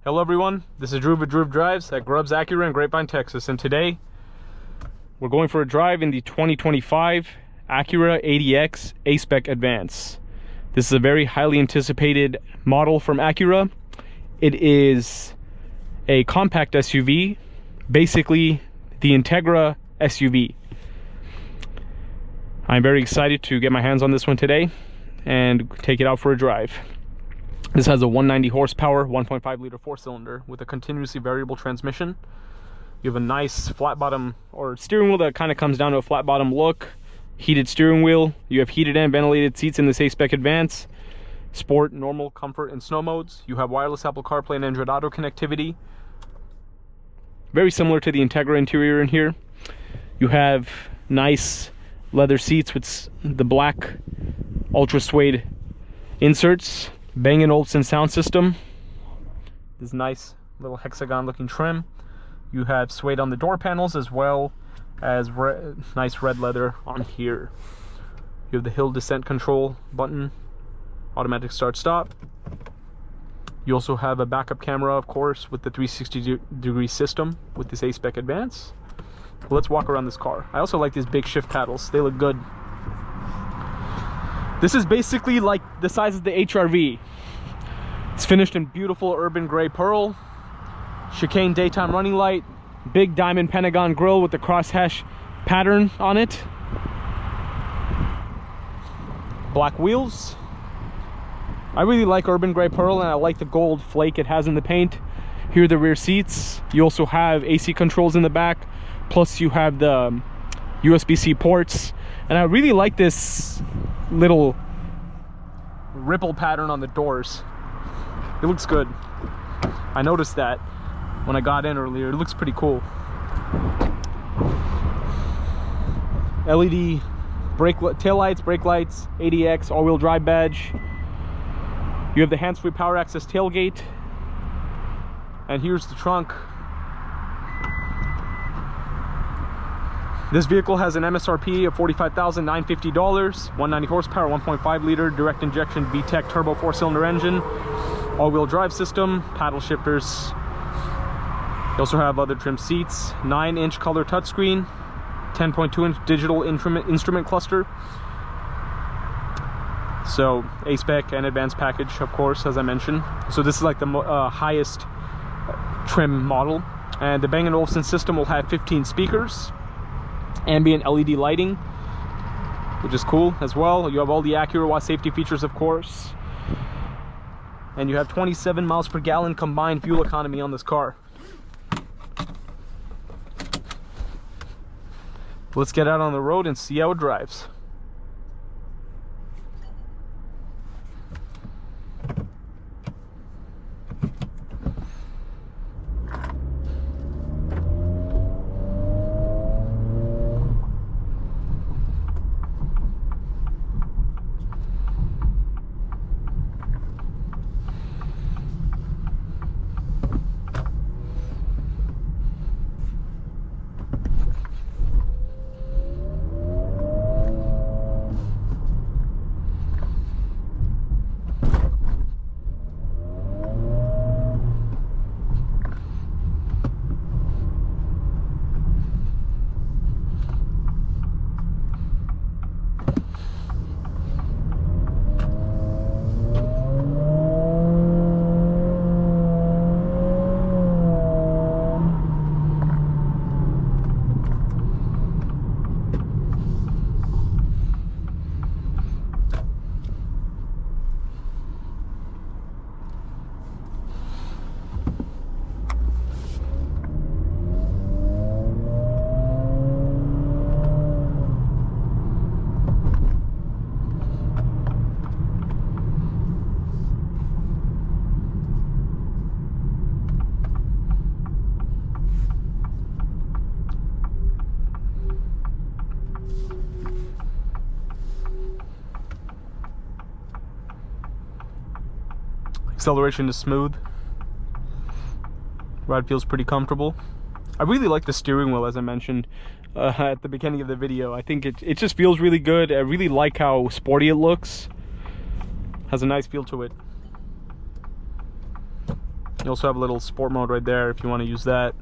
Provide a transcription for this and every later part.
Hello everyone, this is Drew with Drew Drives at Grubbs Acura in Grapevine, Texas, and today we're going for a drive in the 2025 Acura ADX A-Spec Advance. This is a very highly anticipated model from Acura. It is a compact SUV, basically the Integra SUV. I'm very excited to get my hands on this one today and take it out for a drive. This has a 190 horsepower, 1.5 liter four-cylinder with a continuously variable transmission. You have a nice flat bottom or steering wheel that kind of comes down to a flat bottom look. Heated steering wheel. You have heated and ventilated seats in this A-Spec Advance. Sport, normal, comfort, and snow modes. You have wireless Apple CarPlay and Android Auto connectivity. Very similar to the Integra interior in here. You have nice leather seats with the black ultra suede inserts. Bang & Olufsen sound system. This nice little hexagon looking trim. You have suede on the door panels as well as nice red leather on here. You have the hill descent control button, automatic start stop. You also have a backup camera, of course, with the 360-degree system with this A-Spec Advance. Let's walk around this car. I also like these big shift paddles. They look good. This is basically like the size of the HR-V. It's finished in beautiful urban gray pearl, chicane daytime running light, big diamond pentagon grille with the crosshatch pattern on it, black wheels. I really like urban gray pearl, and I like the gold flake it has in the paint. Here are the rear seats. You also have AC controls in the back, plus you have the USB-C ports, and I really like this little ripple pattern on the doors. It looks good. I noticed that when I got in earlier. It looks pretty cool. LED tail lights, brake lights, ADX all-wheel drive badge. You have the hands-free power access tailgate, and here's the trunk. This vehicle has an MSRP of $45,950, 190 horsepower, 1.5 liter direct injection VTEC turbo four-cylinder engine, all-wheel drive system, paddle shifters. You also have other trim seats, 9-inch color touchscreen, 10.2-inch digital instrument cluster. So A-Spec and advanced package, of course, as I mentioned. So this is like the highest trim model. And the Bang & Olufsen system will have 15 speakers. Ambient LED lighting, which is cool as well. You have all the Acura Watt safety features, of course, and you have 27 miles per gallon combined fuel economy on this car. Let's get out on the road and see how it drives. Acceleration is smooth. Ride feels pretty comfortable. I really like the steering wheel, as I mentioned at the beginning of the video. I think it just feels really good. I really like how sporty it looks. Has a nice feel to it. You also have a little sport mode right there if you want to use that.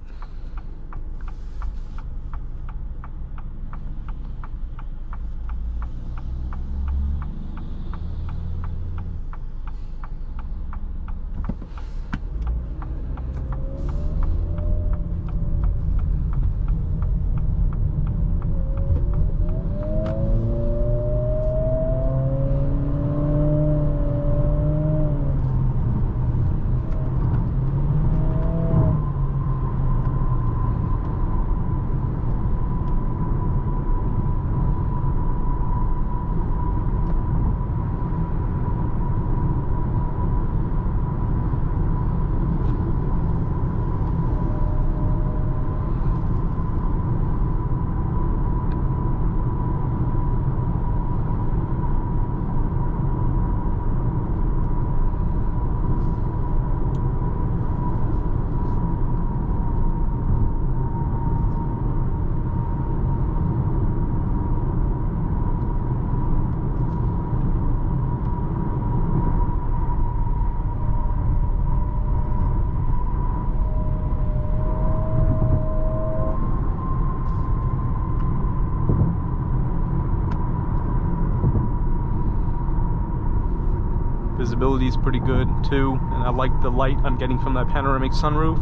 Visibility is pretty good too, and I like the light I'm getting from that panoramic sunroof.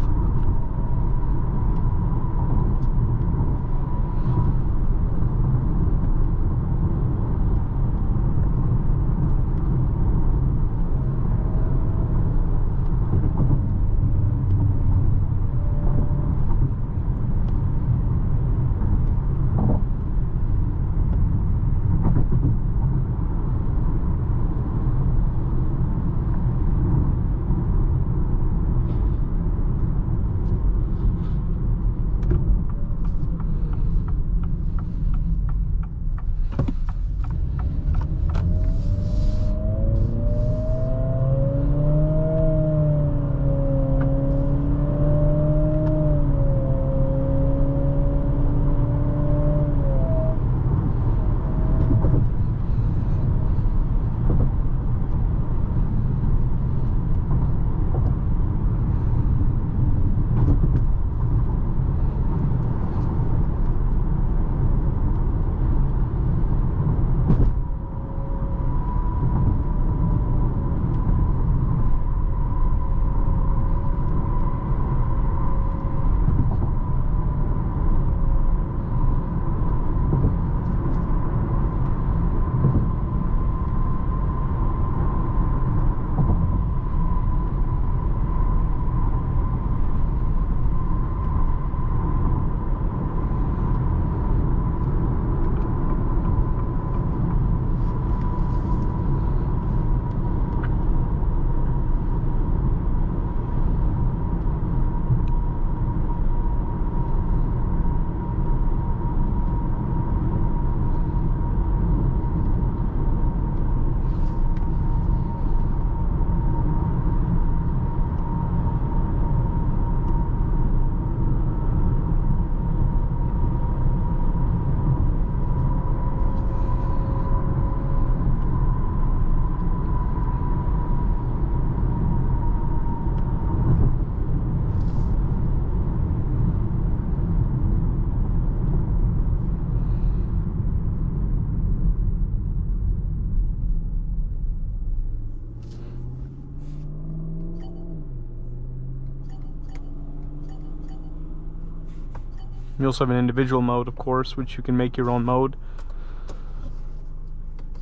You also have an individual mode, of course, which you can make your own mode.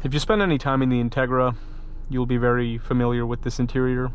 If you spend any time in the Integra, you'll be very familiar with this interior.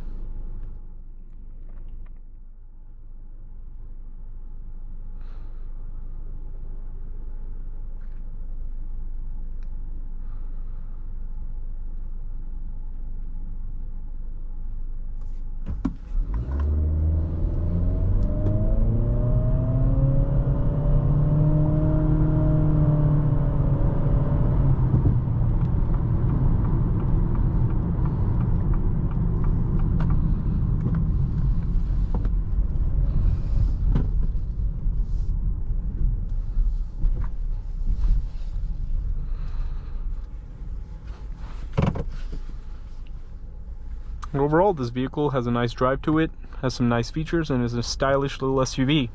overall, this vehicle has a nice drive to it, has some nice features, and is a stylish little SUV.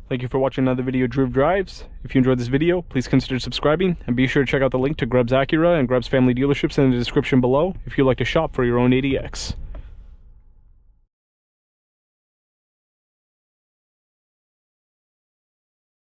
Thank you for watching another video of Driv Drives. If you enjoyed this video, please consider subscribing, and be sure to check out the link to Grubbs Acura and Grubbs Family Dealerships in the description below if you'd like to shop for your own ADX.